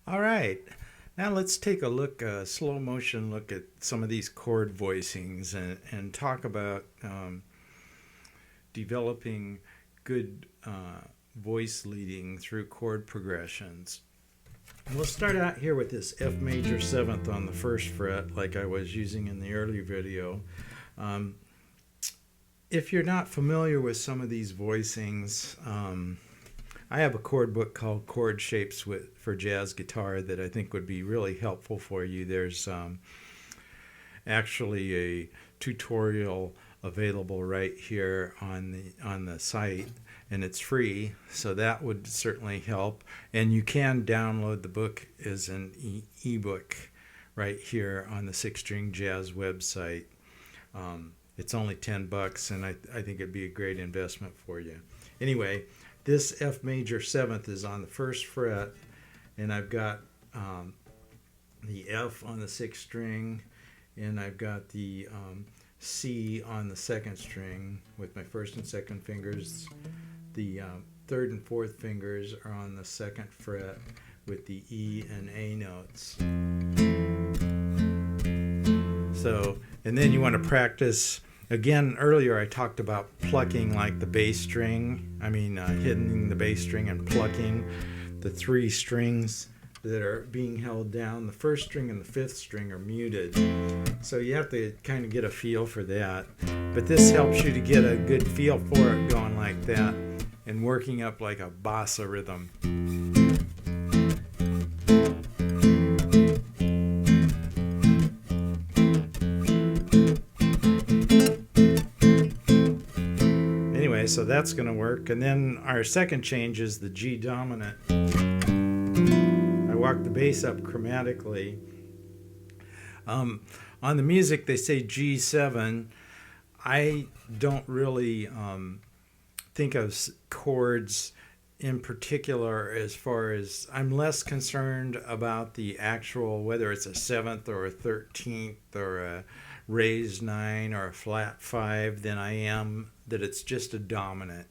All right. Now let's take a look, a slow motion look at some of these chord voicings and talk about developing good voice leading through chord progressions. And we'll start out here with this F major seventh on the first fret, like I was using in the early video. Um, if you're not familiar with some of these voicings, I have a chord book called Chord Shapes for Jazz Guitar that I think would be really helpful for you. There's actually a tutorial available right here on the site, and it's free, so that would certainly help. And you can download the book as an ebook right here on the Six String Jazz website. It's only $10, and I think it'd be a great investment for you. Anyway, this F major seventh is on the first fret, and I've got the F on the sixth string, and I've got the C on the second string with my first and second fingers. The third and fourth fingers are on the second fret with the E and A notes. So, and then you want to practice. Again, earlier I talked about plucking like the bass string. Hitting the bass string and plucking the three strings that are being held down. The first string and the fifth string are muted. So you have to kind of get a feel for that. But this helps you to get a good feel for it going like that and working up like a bossa rhythm. So that's going to work. And then our second change is the G dominant. I walk the bass up chromatically. On the music they say G7. I don't really think of chords in particular, as far as I'm less concerned about the actual, whether it's a 7th or a 13th or a raised 9 or a flat 5, than I am that it's just a dominant.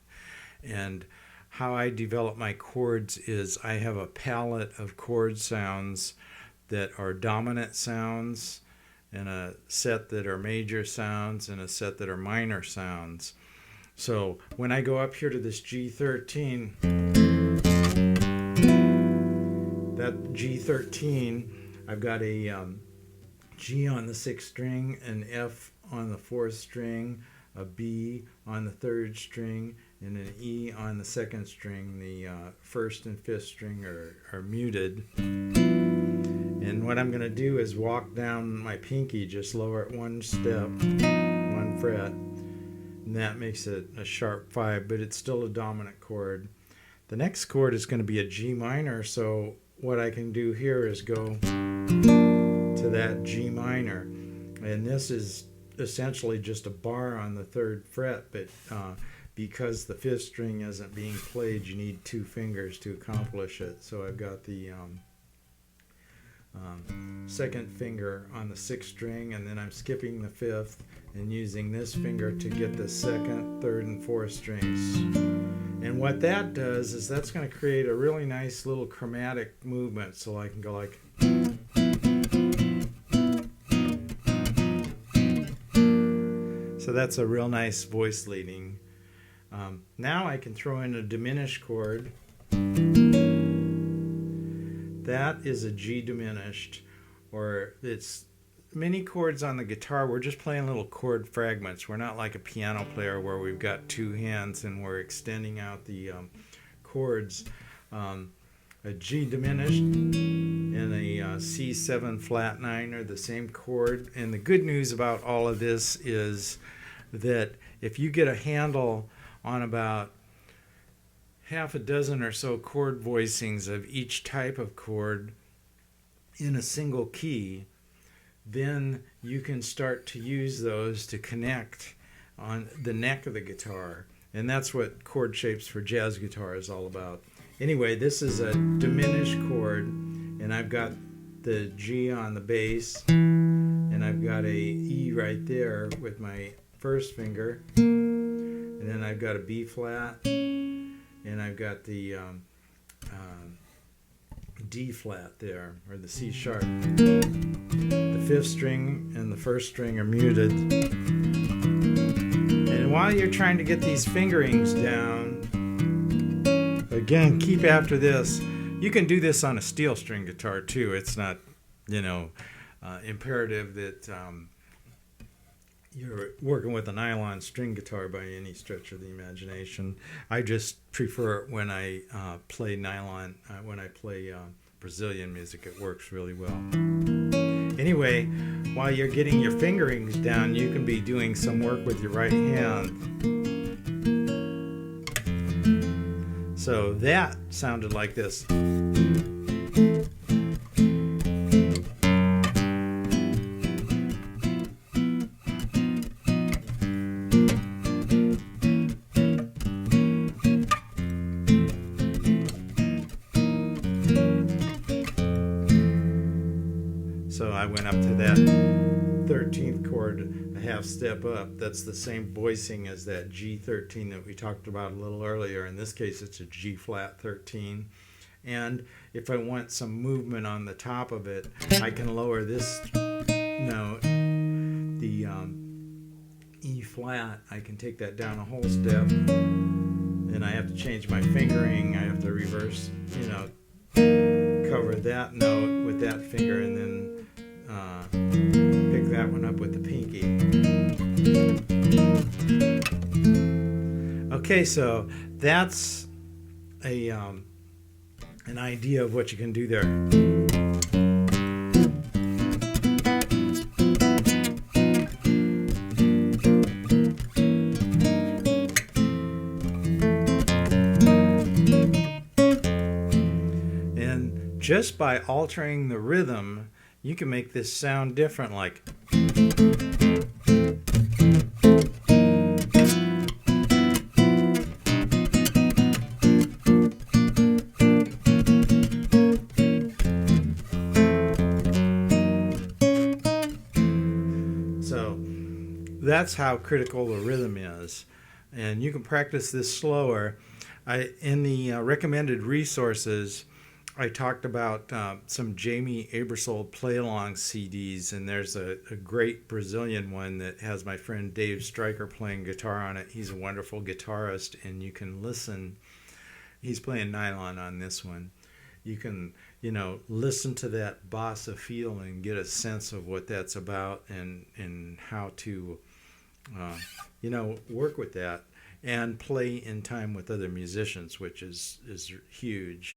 And how I develop my chords is I have a palette of chord sounds that are dominant sounds, and a set that are major sounds, and a set that are minor sounds. So when I go up here to this G13, that G13, I've got a G on the sixth string, an F on the fourth string, a B on the third string, and an E on the second string. The first and fifth string are muted. And what I'm going to do is walk down my pinky, just lower it one step, one fret, and that makes it a sharp 5, but it's still a dominant chord. The next chord is going to be a G minor, so what I can do here is go to that G minor, and this is essentially just a bar on the third fret, but because the fifth string isn't being played, you need 2 fingers to accomplish it. So I've got the second finger on the sixth string, and then I'm skipping the fifth and using this finger to get the second, third, and fourth strings. And what that does is that's going to create a really nice little chromatic movement, so I can go like. So that's a real nice voice leading. Now I can throw in a diminished chord. That is a G diminished, or it's many chords on the guitar. We're just playing little chord fragments. We're not like a piano player where we've got 2 hands and we're extending out the chords. A G diminished and a C7 flat 9 are the same chord. And the good news about all of this is that if you get a handle on about half a dozen or so chord voicings of each type of chord in a single key, then you can start to use those to connect on the neck of the guitar. And that's what Chord Shapes for Jazz Guitar is all about. Anyway, this is a diminished chord, and I've got the G on the bass, and I've got a E right there with my first finger, and then I've got a B flat, and I've got the D flat there, or the C sharp. The fifth string and the first string are muted. And while you're trying to get these fingerings down, again, keep after this. You can do this on a steel string guitar too. It's not, imperative that you're working with a nylon string guitar by any stretch of the imagination. I just prefer it when I play nylon, when I play Brazilian music. It works really well. Anyway, while you're getting your fingerings down, you can be doing some work with your right hand. So that sounded like this. So I went up to that 13th chord, a half step up. That's the same voicing as that G13 that we talked about a little earlier. In this case, it's a G flat 13. And if I want some movement on the top of it, I can lower this note, the E flat. I can take that down a whole step. And I have to change my fingering. I have to reverse, cover that note with that finger and then pick that one up with the pinky. Okay, so that's an idea of what you can do there. And just by altering the rhythm, you can make this sound different, like so that's how critical the rhythm is. And you can practice this slower. In the recommended resources, I talked about some Jamie Aebersold play-along CDs, and there's a great Brazilian one that has my friend Dave Stryker playing guitar on it. He's a wonderful guitarist, and you can listen. He's playing nylon on this one. You can, listen to that bossa feel and get a sense of what that's about and how to, work with that and play in time with other musicians, which is huge.